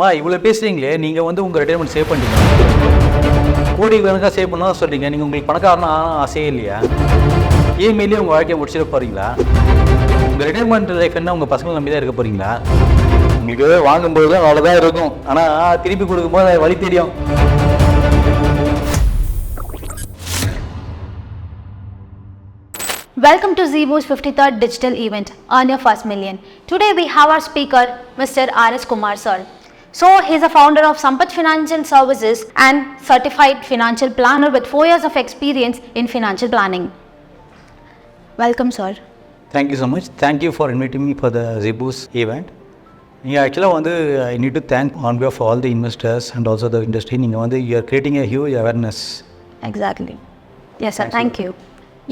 இவ்வளோ பேசுகிறீங்களே, நீங்கள் வந்து உங்கள் ரிட்டைர்மெண்ட் சேவ் பண்ணிட்டீங்க. கோடி கணக்காக சேவ் பண்ணால் சொல்கிறீங்க. நீங்கள் உங்களுக்கு பணக்காரனா ஆசையே இல்லையா? இஎம்ஐலேயே உங்கள் வாழ்க்கையை முடிச்சிட போகிறீங்களா? உங்கள் ரிட்டைர்மெண்ட் லைஃப் என்ன உங்கள் பசங்களை நம்பி தான் இருக்க போகிறீங்களா? உங்களுக்கு வாங்கும்போது தான் அவ்வளோதான் இருக்கும், ஆனால் திருப்பி கொடுக்கும்போது வழி தெரியும். Welcome to Zebu's 53rd digital event, Earn Your First Million. Today we have our speaker, Mr. R.S. Kumar sir. So, he is a founder of Sampath Financial Services and certified financial planner with 4 years of experience in financial planning. Welcome sir. Thank you so much. Thank you for inviting me for the Zebu's event. I need to thank on behalf of all the investors and also the industry. You are creating a huge awareness. Exactly. Yes sir, thank you.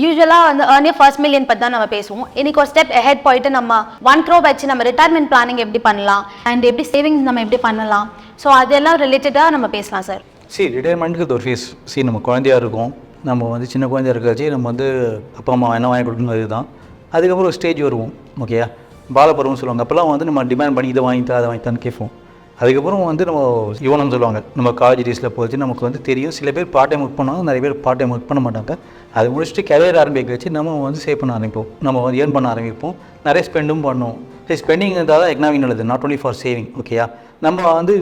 யூஸ்வலாக வந்து earn your first million பற்றி தான் நம்ம பேசுவோம். இன்றைக்கி ஒரு step head போயிட்டு நம்ம 1 crore வச்சு நம்ம ரிட்டைர்மெண்ட் பிளானிங் எப்படி பண்ணலாம் அண்ட் எப்படி சேவிங்ஸ் நம்ம எப்படி பண்ணலாம், ஸோ அதெல்லாம் ரிலேட்டடாக நம்ம பேசலாம் சார். ரிட்டைர்மெண்ட்டுக்கு ஒரு ஃபேஸ். நம்ம குழந்தையாக இருக்கும், நம்ம வந்து சின்ன குழந்தையாக இருக்காச்சு, நம்ம வந்து அப்பா அம்மா என்ன வாங்கி கொடுக்கணும் அதுதான். அதுக்கப்புறம் ஒரு ஸ்டேஜ் வருவோம், ஓகேயா, பாலப்பருவம்னு சொல்லுவாங்க. அப்போல்லாம் வந்து நம்ம டிமாண்ட் பண்ணி இதை வாங்கித்தா அதை வாங்கித்தான்னு கேட்போம். அதுக்கப்புறம் வந்து நம்ம யுவனம் சொல்லுவாங்க. நம்ம காலேஜ் டேஸில் போச்சு நமக்கு வந்து தெரியும், சில பேர் பார்ட் டைம் ஒர்க் பண்ணுவாங்க, நிறைய பேர் பார்ட் டைம் ஒர்க் பண்ண மாட்டாங்க. அது முடிச்சுட்டு கரியர் ஆரம்பிக்க வச்சு நம்ம வந்து சேவ் பண்ண ஆரம்பிப்போம், நம்ம வந்து ஏர்ன் பண்ண ஆரம்பிப்போம், நிறைய ஸ்பெண்டும் பண்ணுவோம். ஸ்பெண்டிங் இருந்தால் தான் எக்கனாமிக் நல்லது, நாட் ஒன்லி ஃபார் சேவிங், ஓகேயா. நம்ம வந்து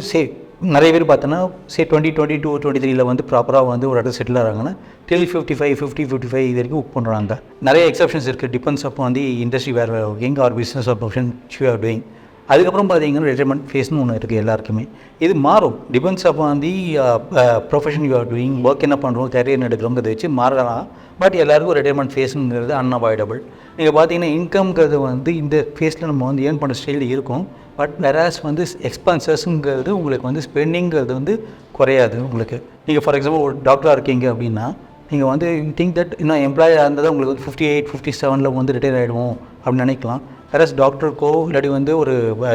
நிறைய பேர் பார்த்தோன்னா 2022 23 வந்து ப்ராப்பராக வந்து ஒரு இடத்துல செட்டில் ஆகிறாங்கன்னா டில் 55 இது வரைக்கும் ஒர்க் பண்ணுறாங்க. நிறைய எக்ஸப்ஷன்ஸ் இருக்குது, டிபெண்ட்ஸ் அப்போ வந்து இண்டஸ்ட்ரி வேறு working or business or profession you are doing. அதுக்கப்புறம் பார்த்தீங்கன்னா ரிட்டைர்மெண்ட் ஃபேஸ்னு ஒன்று இருக்குது எல்லாருக்குமே. இது மாறும், டிபெண்ட்ஸ் அப்போ வந்து profession you are doing, work என்ன பண்ணுறோம், கேரியர் எடுக்கிறோங்கிறத வச்சு மாறலாம். பட் எல்லாருக்கும் ரிட்டைர்மெண்ட் ஃபேஸுங்கிறது அன்அவாய்டபிள். நீங்கள் பார்த்தீங்கன்னா இன்கம்ங்கிறது வந்து இந்த ஃபேஸில் நம்ம வந்து ஏர்ன் பண்ணுற ஸ்டைல் இருக்கும். பட் வேறாஸ் வந்து எக்ஸ்பென்சஸ்ங்கிறது உங்களுக்கு வந்து ஸ்பெண்டிங்கிறது வந்து குறையாது உங்களுக்கு. நீங்கள் ஃபார் எக்ஸாம்பிள் ஒரு டாக்டராக இருக்கீங்க அப்படின்னா நீங்கள் வந்து திங்க் தட் இன்னும் எம்ப்ளாயாக இருந்தது உங்களுக்கு வந்து 58 57 வந்து ரிட்டையர் ஆகிடுவோம் அப்படின்னு நினைக்கலாம். வேறஸ் டாக்டருக்கோ இல்லாட்டி வந்து ஒரு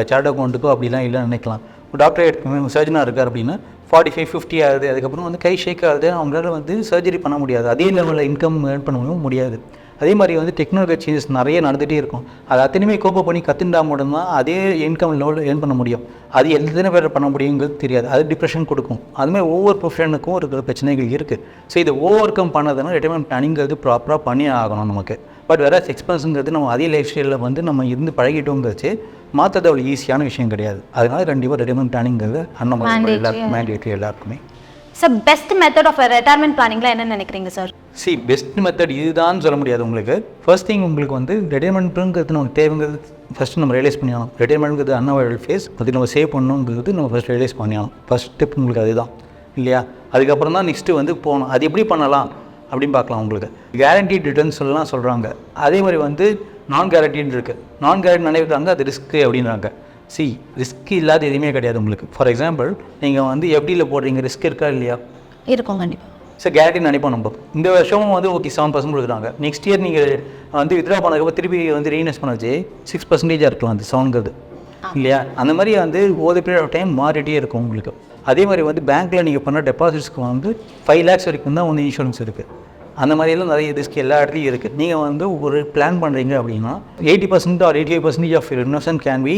சார்ட் அக்கௌண்ட்டுக்கோ அப்படிலாம் இல்லைன்னு நினைக்கலாம். ஒரு டாக்டரே எடுத்துக்கோங்க, சர்ஜனாக இருக்கார் அப்படின்னா 45 50 ஆகுது, அதுக்கப்புறம் வந்து கை ஷேக் ஆகுது, அவங்களால வந்து சர்ஜரி பண்ண முடியாது, அதே லெவலில் இன்கம் ஏர்ன் பண்ணவும் முடியாது. அதே மாதிரி வந்து டெக்னாலஜி சேஞ்சஸ் நிறைய நடந்துகிட்டே இருக்கும். அது அத்தனையுமே கோப்பை பண்ணி கற்றுண்டா மட்டும்தான் அதே இன்கம் லெவலில் ஏர்ன் பண்ண முடியும். அது எத்தனை பேர் பண்ண முடியுங்கிறது தெரியாது, அது டிப்ரெஷன் கொடுக்கும். அதுமாதிரி ஒவ்வொரு ப்ரொஃபஷனுக்கும் ஒரு பிரச்சனைகள் இருக்குது. ஸோ இதை ஓவர் கம் பண்ணதுன்னா ரிட்டைர்மெண்ட் பிளானிங்கிறது ப்ராப்பராக பண்ணி ஆகணும் நமக்கு. பட் வேறு எக்ஸ்பென்ஸுங்கிறது நம்ம அதே லைஃப் ஸ்டைலில் வந்து நம்ம இருந்து பழகிட்டோங்கிறச்சு மாற்றது அவ்வளோ ஈஸியான விஷயம் கிடையாது. அதனால கண்டிப்பாக ரிட்டைர்மெண்ட் பிளானிங்கிறது மேண்டேட்ரி எல்லாருக்குமே. Sir, best method of retirement பிளானிங்லாம் என்ன நினைக்கிறீங்க சார்? பெஸ்ட் மெத்தட் இதுதான் சொல்ல முடியாது உங்களுக்கு. ஃபர்ஸ்ட் திங் உங்களுக்கு வந்து ரிட்டைர்மெண்ட்டுங்கிறது நமக்கு தேவைங்கிறது ஃபஸ்ட்டு நம்ம ரியலைஸ் பண்ணியாகணும். ரிட்டைர்மெண்ட்ங்கிறது அன்அவாய்டபிள் ஃபேஸ், அது நம்ம சேவ் பண்ணணுங்கிறது நம்ம ஃபஸ்ட் ரியலைஸ் பண்ணியாகணும். ஃபஸ்ட் ஸ்டெப் உங்களுக்கு அதுதான் இல்லையா. அதுக்கப்புறம் தான் நெக்ஸ்ட்டு வந்து போகணும், அது எப்படி பண்ணலாம் அப்படின்னு பார்க்கலாம். உங்களுக்கு கேரண்டீட் ரிட்டர்ன்ஸ் எல்லாம் சொல்கிறாங்க, அதே மாதிரி வந்து நான் கேரண்டீட் இருக்குது. நான் கேரண்டி நினைக்கிறாங்க அது ரிஸ்க்கு அப்படின்றாங்க. ரிஸ்க் இல்லாத எதுவுமே கிடையாது உங்களுக்கு. ஃபார் எக்ஸாம்பிள் நீங்கள் வந்து எஃப்டியில் போடுறீங்க, ரிஸ்க் இருக்கா இல்லையா? இருக்கும் கண்டிப்பாக. கேரண்டி நினைப்போம் நம்ம. இந்த வருஷமும் வந்து ஓகே 7% கொடுக்குறாங்க, நெக்ஸ்ட் இயர் நீங்கள் வந்து வித்ட்ரா பண்ணதுக்கப்புறம் திருப்பி வந்து ரீஇன்வெஸ்ட் பண்ணாச்சு 6% இருக்கலாம் அது 7ங்கிறது இல்லையா. அந்த மாதிரி வந்து ஓவர் பீரியட் ஆஃப் டைம் மாறிட்டே இருக்கும் உங்களுக்கு. அதே மாதிரி வந்து பேங்க்கில் நீங்கள் பண்ண டெபாசிட்ஸ்க்கு வந்து 5 lakhs வரைக்கும் தான் வந்து இன்சூரன்ஸ் இருக்குது. அந்த மாதிரியெல்லாம் நிறைய ரிஸ்க் எல்லா இடத்துலையும் இருக்குது. நீங்கள் வந்து ஒரு பிளான் பண்ணுறீங்க அப்படின்னா 80% or 85% of investment can be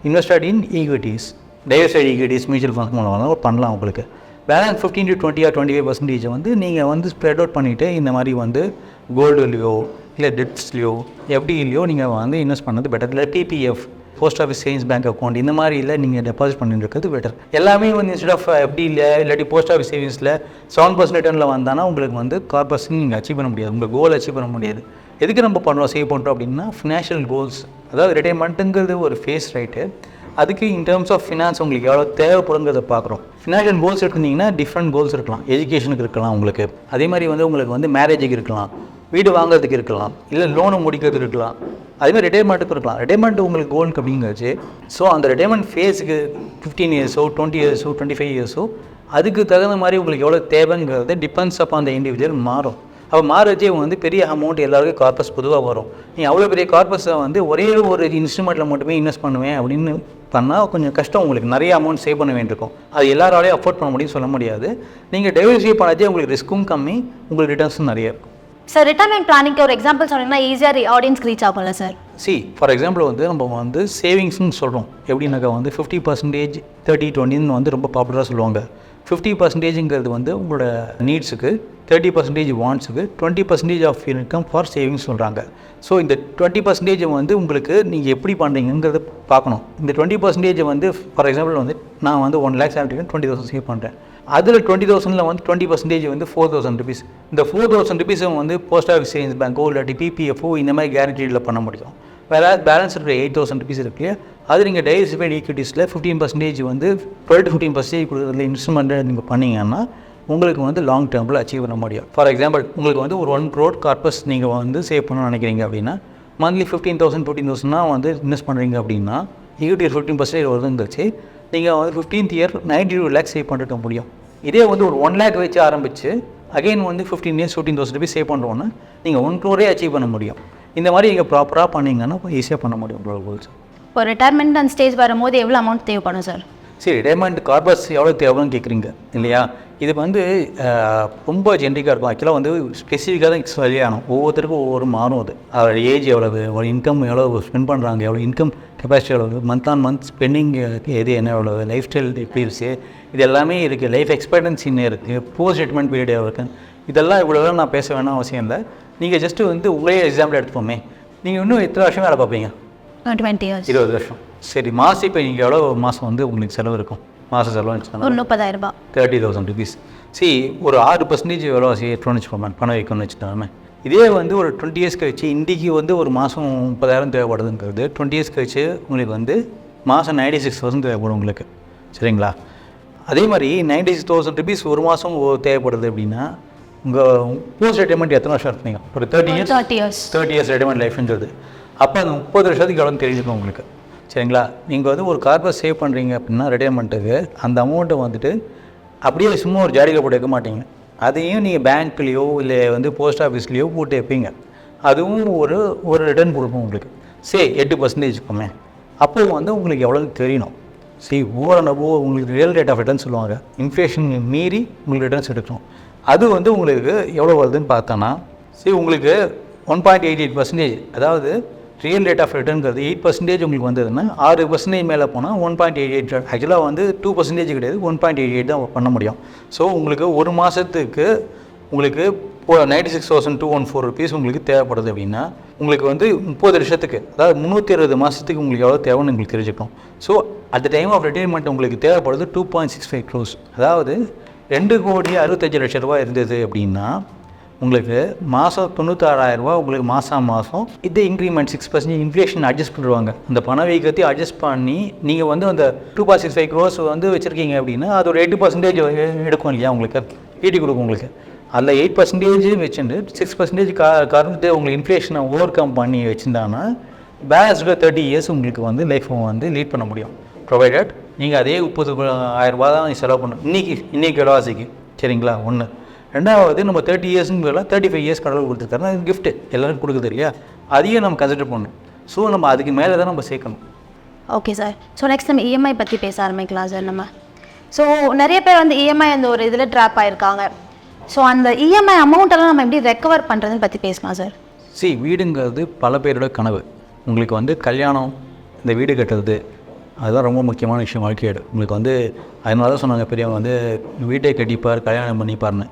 invested in equities, diversified equities, mutual funds மூலமாக பண்ணலாம். உங்களுக்கு பேலன்ஸ் 15 to 20 or 25% வந்து நீங்கள் வந்து ஸ்ப்ரெட் அவுட் பண்ணிவிட்டு இந்த மாதிரி வந்து கோல்டுலையோ இல்லை டெட்ஸ்லையோ எஃப்டிலையோ நீங்கள் வந்து இன்வெஸ்ட் பண்ணது பெட்டர். இல்லை PPF, post office savings bank account, இந்த மாதிரி இல்லை நீங்கள் டெபாசிட் பண்ணிட்டு இருக்கிறது பெட்டர். எல்லாமே வந்து இன்ஸ்டெட் ஆஃப் எஃப்டியில் இல்லாட்டி போஸ்ட் ஆஃபீஸ் சேவிங்ஸில் 7% ரிட்டர்னில் வந்தானா உங்களுக்கு வந்து கார்பரேஷன் நீங்கள் அச்சீவ் பண்ண முடியாது, உங்கள் கோல் அச்சீவ் பண்ண முடியாது. எதுக்கு நம்ம பண்ணுறோம் சேவ் பண்ணுறோம் அப்படின்னா ஃபினான்ஷியல் கோல்ஸ். அதாவது ரிட்டைர்மெண்ட்டுங்கிறது ஒரு ஃபேஸ் ரைட்டு, அதுக்கு இன் டேர்ம்ஸ் ஆஃப் ஃபினான்ஸ் உங்களுக்கு எவ்வளோ தேவைப்படுங்கிறத பார்க்குறோம். ஃபினான்ஷியல் கோல்ஸ் எடுத்திங்கன்னா டிஃப்ரெண்ட் கோல்ஸ் இருக்கலாம். எஜுகேஷனுக்கு இருக்கலாம் உங்களுக்கு, அதே மாதிரி வந்து உங்களுக்கு வந்து மேரேஜுக்கு இருக்கலாம், வீடு வாங்குறதுக்கு இருக்கலாம், இல்லை லோனு முடிக்கிறதுக்கு இருக்கலாம், அதேமாதிரி ரிட்டைர்மெண்ட்டுக்கு இருக்கலாம். ரிட்டைர்மெண்ட் உங்களுக்கு கோலுக்கு அப்படிங்கிறச்சு. ஸோ அந்த ரிட்டைர்மெண்ட் ஃபேஸுக்கு 15 yearsோ 20 yearsோ 25 yearsோ அதுக்கு தகுந்த மாதிரி உங்களுக்கு எவ்வளோ தேவைங்கிறது டிபெண்ட்ஸ் அப்போ அந்த இண்டிவிஜுவல் மாறும். அப்போ மாறச்சே வந்து பெரிய அமௌண்ட் எல்லாருக்கும் கார்பஸ் பொதுவாக வரும். நீங்கள் அவ்வளோ பெரிய கார்பஸை வந்து ஒரே ஒரு இன்ஸ்ட்ருமெண்ட்டில் மட்டுமே இன்வெஸ்ட் பண்ணுவேன் அப்படின்னு பண்ணால் கொஞ்சம் கஷ்டம். உங்களுக்கு நிறைய அமௌண்ட் சேவ் பண்ண வேண்டியிருக்கும், அது எல்லாராலையும் அஃபோர்ட் பண்ண முடியும்னு சொல்ல முடியாது. நீங்கள் டைவர்சிஃபை பண்ணாச்சே உங்களுக்கு ரிஸ்க்கும் கம்மி, உங்களுக்கு ரிட்டர்ன்ஸும் நிறைய இருக்கும். சார், ரிட்டைர்மெண்ட் பிளானிங்க்கு ஒரு எக்ஸாம்பிள் சொன்னீங்கன்னா ஈஸியாக ஆடியன்ஸ்க்கு ரீச் ஆகும்ல சார்? ஃபார் எக்ஸாம்பிள் வந்து நம்ம வந்து சேவிங்ஸ்னு சொல்கிறோம். எப்படின்னாக்கா வந்து 50% 30-20 வந்து ரொம்ப பாப்புலராக சொல்லுவாங்க. 50%ங்கிறது வந்து உங்களோட நீட்ஸுக்கு, 30% வாண்ட்ஸுக்கு, 20% ஆஃப் இன்கம் ஃபார் சேவிங்ஸ் சொல்கிறாங்க. ஸோ இந்த 20% வந்து உங்களுக்கு நீங்கள் எப்படி பண்ணுறீங்கிறத பார்க்கணும். இந்த 20% வந்து ஃபார் எக்ஸாம்பிள் வந்து நான் வந்து 1 lakh salary 20,000 சேவ் பண்ணுறேன். அதில் 20,000ல் வந்து 20% வந்து 4,000 rupees. இந்த 4,000 rupees வந்து போஸ்ட் ஆஃபீஸ் சேவிங்ஸ் பேங்க்கோ இல்லாட்டி பிபிஎஃப்ஓ இந்த மாதிரி கேரண்டீடில் பண்ண முடியும். வேறு பேலன்ஸ் இருக்கிற 8,000 rupees இருக்கு இல்லையா, அது நீங்கள் டைவர்சிஃபைட் ஈக்விட்டிஸில் 15% வந்து 12-15% கொடுக்குறதுல இன்வெஸ்ட்மெண்ட்டை நீங்கள் பண்ணிங்கன்னா உங்களுக்கு வந்து லாங் டேர்மில் அச்சீவ் பண்ண முடியும். ஃபார் எக்ஸாம்பிள் உங்களுக்கு வந்து ஒரு 1 crore கார்பஸ் நீங்கள் வந்து சேவ் பண்ணணும்னு நினைக்கிறீங்க அப்படின்னா மந்த்லி 15,000 வந்து இன்வெஸ்ட் பண்ணுறீங்க அப்படின்னா ஈக்விட்டி 15% வருதுங்கிறச்சு நீங்கள் வந்து 15th year 92 lakhs சேவ் பண்ணிருக்க முடியும். இதே வந்து ஒரு 1 lakh வச்சு ஆரம்பித்து அகைன் வந்து 15 years 14,000 rupees சேவ் பண்ணுறோன்னா நீங்கள் 1 crore அச்சீவ் பண்ண முடியும். இந்த மாதிரி நீங்கள் ப்ராப்பராக பண்ணிங்கன்னா ஈஸியாக பண்ண முடியும் ப்ரோ கோல்ஸ். இப்போ ரிட்டையர்மெண்ட் அந்த ஸ்டேஜ் வரும்போது எவ்வளோ அமௌண்ட் தேவைப்படும் சார்? ரிட்டையர்மெண்ட் கார்பஸ் எவ்வளோ தேவைன்னு கேட்குறீங்க இல்லையா? இது வந்து ரொம்ப ஜென்ரிக்காக இருக்கும். ஆக்சுவலாக வந்து ஸ்பெசிஃபிக்காக தான் சொல்லியாகணும். ஒவ்வொருத்தருக்கும் ஒவ்வொரு மாறும். அது அவரோட ஏஜ் எவ்வளவு, ஒரு இன்கம் எவ்வளோ ஸ்பெண்ட் பண்ணுறாங்க, எவ்வளோ இன்கம் கெப்பாசிட்டி எவ்வளவு, மந்த் ஆன் மந்த் ஸ்பெண்டிங் எது என்ன எவ்வளவு, லைஃப் ஸ்டைல் எப்படி இருக்குது, இது எல்லாமே இருக்குது. லைஃப் எக்ஸ்பெக்டன்சின்னு இருக்குது, போஸ்ட் ரிட்டைர்மெண்ட் பீரியட் எவ்வளோ இருக்குது. இதெல்லாம் இவ்வளோ நான் பேச வேணாம் அவசியம் இல்லை. நீங்கள் ஜஸ்ட்டு வந்து உங்களே எக்ஸாம்பிள் எடுத்துப்போமே, நீங்கள் இன்னும் எத்தனை வருஷம் வேலை பார்ப்பீங்க? 20 years. 20 வருஷம். சரி, மாதம் இப்போ நீங்கள் எவ்வளோ மாதம் வந்து உங்களுக்கு செலவு இருக்கும்? மாதம் செலவு ஒரு 30,000 ரூபாய். 30,000 rupees. ஒரு 6% எவ்வளோ ஏற்றோன்னு வச்சுக்கோமே, பணம் வைக்கணும்னு வச்சுட்டாலுமே. இதே வந்து ஒரு 20 years கழிச்சு இன்றைக்கி வந்து ஒரு மாதம் 30,000 தேவைப்படுதுங்கிறது 20 years கழிச்சு உங்களுக்கு வந்து மாதம் 96,000 தேவைப்படும் உங்களுக்கு. சரிங்களா? அதே மாதிரி 96,000 rupees ஒரு மாதம் தேவைப்படுது அப்படின்னா உங்கள் போஸ்ட் ரிட்டைர்மெண்ட் எத்தனை வருஷம் இருப்பீங்க? ஒரு 30 years ரிட்டைர்மெண்ட் லைஃப்ன்றது. அப்போ அந்த 30 வருஷத்துக்கு எவ்வளோன்னு தெரிஞ்சுக்கணும் உங்களுக்கு. சரிங்களா? நீங்கள் வந்து ஒரு கார்பஸ் சேவ் பண்ணுறீங்க அப்படின்னா ரிட்டைர்மெண்ட்டுக்கு அந்த அமௌண்ட்டை வந்துட்டு அப்படியே சும்மா ஒரு ஜாடியில் போட்டு வைக்க மாட்டீங்க. அதையும் நீங்கள் பேங்க்லேயோ இல்லை வந்து போஸ்ட் ஆஃபீஸ்லேயோ போட்டு வைப்பீங்க. அதுவும் ஒரு ரிட்டர்ன் கொடுக்கும் உங்களுக்கு. 8% வச்சுக்கோமே. அப்போ வந்து உங்களுக்கு எவ்வளோன்னு தெரியணும். ஓவர் அண்ட் அபோவ் உங்களுக்கு ரியல் ரேட் ஆஃப் ரிட்டர்ன் சொல்லுவாங்க. இன்ஃப்ளேஷன் மீறி உங்களுக்கு ரிட்டர்ன்ஸ் எடுக்கணும். அது வந்து உங்களுக்கு எவ்வளோ வருதுன்னு பார்த்தோன்னா உங்களுக்கு 1.88%, அதாவது ரியல் ரேட் ஆஃப் ரிட்டர்ன்கிறது 8% உங்களுக்கு வந்ததுன்னா 6% மேலே போனால் 1.88. ஆக்சுவலாக வந்து 2% கிடையாது, 1.88 தான் பண்ண முடியும். ஸோ உங்களுக்கு ஒரு மாதத்துக்கு உங்களுக்கு 96,214 rupees உங்களுக்கு தேவைப்படுது அப்படின்னா உங்களுக்கு வந்து 30 வருஷத்துக்கு, அதாவது 360 மாதத்துக்கு உங்களுக்கு எவ்வளோ தேவைன்னு உங்களுக்கு தெரிஞ்சுக்கணும். So at the time of retirement உங்களுக்கு தேவைப்படுது 2.65 crores. அதாவது 2,65,00,000 ரூபா இருந்தது அப்படின்னா உங்களுக்கு மாதம் 96,000 ரூபா உங்களுக்கு மாதம் இது இன்க்ரிமெண்ட் 6% இன்ஃப்ளேஷன் அட்ஜஸ்ட் பண்ணுவாங்க. அந்த பண வீக்கத்தை அட்ஜஸ்ட் பண்ணி நீங்கள் வந்து அந்த 2.65 crores வந்து வச்சுருக்கீங்க அப்படின்னா அது ஒரு 8% எடுக்கும் இல்லையா, உங்களுக்கு ஈட்டி கொடுக்கும் உங்களுக்கு. அதில் 8% வச்சுட்டு 6% கறந்துட்டு உங்களுக்கு இன்ஃப்ளேஷனை ஓவர் கம் பண்ணி வச்சுருந்தாங்கன்னா பேலன்ஸ்டு 30 years உங்களுக்கு வந்து லைஃப்பை வந்து லீட் பண்ண முடியும். ப்ரொவைடட் நீங்கள் அதே 30,000 ரூபா தான் செலவு பண்ணணும் இன்றைக்கி விலைவாசிக்கு. சரிங்களா? ஒன்று. ரெண்டாவது நம்ம 30 yearsன்னு 35 years கடவுள் கொடுத்துருக்காரு, அது கிஃப்ட்டு எல்லாருக்கும் கொடுக்குது இல்லையா, அதையும் நம்ம கன்சிடர் பண்ணணும். ஸோ நம்ம அதுக்கு மேலே தான் நம்ம சேர்க்கணும். Okay sir. ஸோ நெக்ஸ்ட் நம்ம இஎம்ஐ பற்றி பேச ஆரம்பிக்கலாம் சார். நம்ம ஸோ நிறைய பேர் வந்து இஎம்ஐ அந்த ஒரு இதில் ட்ராப் ஆகிருக்காங்க. ஸோ அந்த இஎம்ஐ அமௌண்ட்டெல்லாம் நம்ம எப்படி ரெக்கவர் பண்ணுறதுன்னு பற்றி பேசலாம் சார். வீடுங்கிறது பல பேரோட கனவு. உங்களுக்கு வந்து கல்யாணம், இந்த வீடு கட்டுறது, அதுதான் ரொம்ப முக்கியமான விஷயம் வாழ்க்கையோடு. உங்களுக்கு வந்து அதனால தான் சொன்னாங்க பெரியவங்க வந்து வீட்டை கட்டிப்பார் கல்யாணம் பண்ணிப்பார்னு.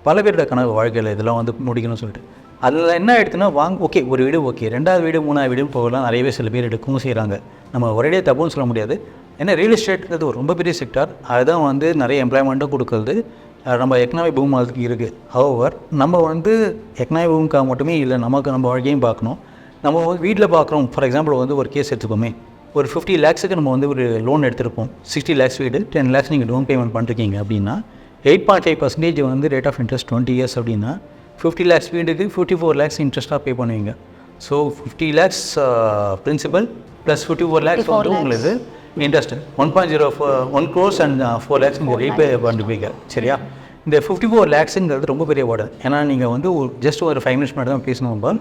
பல பேரோட கனவு வாழ்க்கையில் இதெல்லாம் வந்து முடிக்கணும்னு சொல்லிட்டு அதில் என்ன ஆகிடுதுன்னா ஓகே ஒரு வீடு ஓகே, 2வது வீடு 3வது வீடு போகலாம் நிறையவே சில பேர் எடுக்கவும் செய்கிறாங்க. நம்ம ஒரேடியே தப்புன்னு சொல்ல முடியாது. ஏன்னா ரியல் எஸ்டேட்ங்கிறது ஒரு ரொம்ப பெரிய செக்டார். அதுதான் வந்து நிறைய எம்ப்ளாய்மெண்ட்டும் கொடுக்குறது. நம்ம எக்கனாமிக் பூம் அதுக்கு இருக்குது. ஹவர் நம்ம வந்து எக்கனாமிக் பூமுக்காக மட்டுமே இல்லை, நம்ம வாழ்க்கையும் பார்க்கணும். நம்ம வீட்டில் பார்க்குறோம். ஃபார் எக்ஸாம்பிள் வந்து ஒரு கேஸ் எடுத்துக்கோமே, ஒரு 50 lakhsக்கு நம்ம வந்து ஒரு லோன் எடுத்திருப்போம். 60 lakhs வீடு, 10 lakhs நீங்கள் டவுன் பேமெண்ட் பண்ணிருக்கீங்க அப்படின்னா 8.5% வந்து ரேட் ஆஃப் இன்ட்ரெஸ்ட் 20 years அப்படின்னா 50 lakhs வீடுக்கு 54 lakhs இன்ட்ரெஸ்ட்டாக பே பண்ணுவீங்க. So 50 lakhs principal plus 54 lakhs வந்து உங்களுக்கு இன்ட்ரெஸ்ட் 1 crores and 4 lakhs நீங்கள் ரீபே பண்ணிப்பீங்க. சரியா? இந்த 54 lakhsங்கிறது ரொம்ப பெரிய வார்டு. ஏன்னா நீங்கள் வந்து ஜஸ்ட் ஒரு 5 minutes மட்டும் தான் பேசணும்.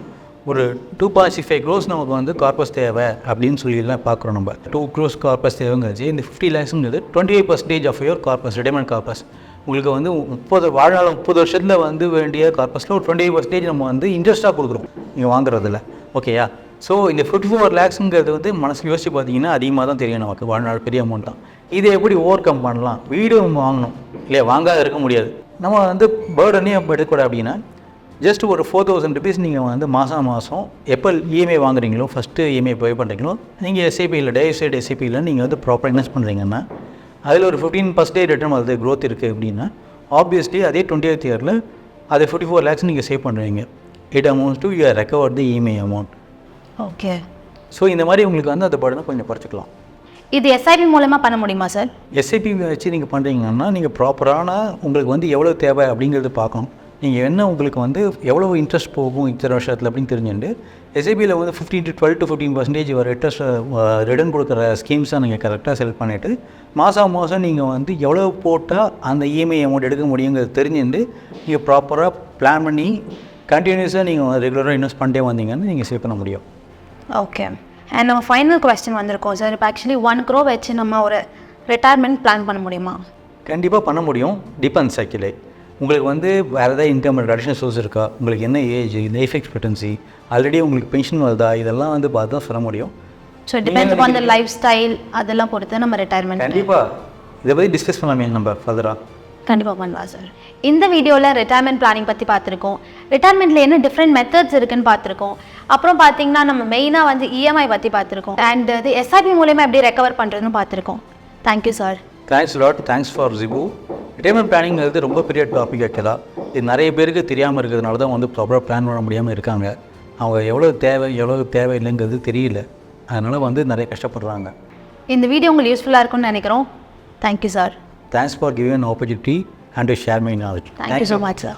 ஒரு 2.65 crores நமக்கு வந்து கார்பஸ் தேவை அப்படின்னு சொல்லிலாம் பார்க்குறோம். நம்ம 2 crores கார்பஸ் தேவைங்கிறது இந்த 50 lakhsங்கிறது 28% of your corpus, retirement corpus. உங்களுக்கு வந்து 30 வருஷத்தில் வந்து வேண்டிய கார்பஸில் ஒரு 28% நம்ம வந்து இன்ட்ரெஸ்ட்டாக கொடுக்குறோம் நீங்கள் வாங்குறதில்ல. ஓகேயா? ஸோ இந்த 54 lakhsங்கிறது வந்து மனசு யோசிச்சு பார்த்தீங்கன்னா அதிகமாக தான் தெரியும் நமக்கு வாழ்நாள் பெரிய அமௌண்ட் தான். இதை எப்படி ஓவர் கம் பண்ணலாம்? வீடு வாங்கணும் இல்லையா, வாங்காத இருக்க முடியாது. நம்ம வந்து பேர்டனே எடுக்கக்கூடாது. அப்படின்னா ஜஸ்ட் ஒரு 4000 rupees நீங்கள் வந்து மாதம் எப்போ இஎம்ஐ வாங்குறீங்களோ, ஃபஸ்ட்டு இஎம்ஐ பே பண்ணுறீங்களோ, நீங்கள் எஸ்ஐபியில் டைவர்சைட் எஸ்ஐபியில் நீங்கள் வந்து ப்ராப்பராக இன்வெஸ்ட் பண்ணுறீங்கன்னா அதில் ஒரு 15% ரிட்டர்ன் வருது, க்ரோத் இருக்குது அப்படின்னா ஆப்வியஸ்லி அதே 20th இயரில் அதை 54 lakhs நீங்கள் சேவ் பண்ணுறீங்க. It amounts to you are recover the EMI amount. Okay. So இந்த மாதிரி உங்களுக்கு வந்து அந்த பர்டனை கொஞ்சம் குறைச்சிக்கலாம். இது எஸ்ஐபி மூலமாக பண்ண முடியுமா சார்? எஸ்ஐபி வச்சு நீங்கள் பண்ணுறீங்கன்னா நீங்கள் ப்ராப்பரான உங்களுக்கு வந்து எவ்வளோ தேவை அப்படிங்கிறது பார்க்கணும். நீங்கள் என்ன உங்களுக்கு வந்து எவ்வளோ இன்ட்ரெஸ்ட் போகும் இத்தனை வருஷத்தில் அப்படின்னு தெரிஞ்சுட்டு எஸ்ஐபியில் வந்து 12 to 15% வர இன்ட்ரெஸ்ட் ரிட்டர்ன் கொடுக்குற ஸ்கீம்ஸாக நீங்கள் கரெக்டாக செலக்ட் பண்ணிவிட்டு மாதம் நீங்கள் வந்து எவ்வளோ போட்டால் அந்த இஎம்ஐ அமௌண்ட் எடுக்க முடியுங்கிறது தெரிஞ்சுட்டு நீங்கள் ப்ராப்பராக பிளான் பண்ணி கண்டினியூஸாக நீங்கள் ரெகுலராக இன்வெஸ்ட் பண்ணிட்டே வந்தீங்கன்னா நீங்கள் சேவ் பண்ண முடியும். ஓகே. அண்ட் நம்ம ஃபைனல் கொஸ்டின் வந்திருக்கோம் சார். இப்போ ஆக்சுவலி 1 crore வச்சு நம்ம ஒரு ரிட்டையர்மெண்ட் பிளான் பண்ண முடியுமா? கண்டிப்பாக பண்ண முடியும். Depends actually. உங்களுக்கு வந்து வேறு ஏதாவது இன்கம் அடிஷனல் சோர்ஸ் இருக்கா, உங்களுக்கு என்ன ஏஜ், லைஃப் எக்ஸ்பெக்டன்சி, ஆல்ரெடி உங்களுக்கு பென்ஷன் வருதா, இதெல்லாம் வந்து பார்த்து தான் சொல்ல முடியும். So depends on the life style அதெல்லாம் பொறுத்து நம்ம ரிட்டையர்மெண்ட். கண்டிப்பாக இதை பற்றி டிஸ்கஸ் பண்ணலாமே நம்ம ஃபர்தராக. கண்டிப்பாக பண்ணலாம் சார். இந்த வீடியோவில் ரிட்டையர்மெண்ட் பிளானிங் பற்றி பார்த்துருக்கோம். ரிட்டையர்மெண்ட்டில் என்ன டிஃப்ரெண்ட் மெத்தட்ஸ் இருக்குன்னு பார்த்துருக்கோம். அப்புறம் பார்த்தீங்கன்னா நம்ம மெயினாக வந்து இஎம்ஐ பற்றி பார்த்துருக்கோம். அண்ட் இது எஸ்ஐபி மூலமா எப்படி ரெக்கவர் பண்ணுறதுன்னு பார்த்துருக்கோம். Thank you sir. Thanks lot. Thanks for Jibu. Retirement பிளானிங்கிறது ரொம்ப பெரிய டாபிக் ஆக்சுவலாக. இது நிறைய பேருக்கு தெரியாமல் இருக்கிறதுனால தான் வந்து ப்ராப்பராக பிளான் பண்ண முடியாமல் இருக்காங்க. அவங்க எவ்வளோ தேவை இல்லைங்கிறது தெரியல. அதனால் வந்து நிறைய கஷ்டப்படுறாங்க. இந்த வீடியோ உங்களுக்கு யூஸ்ஃபுல்லாக இருக்கும்னு நினைக்கிறோம். Thank you sir. Thanks for giving an opportunity and to share my knowledge. Thank you so much, sir.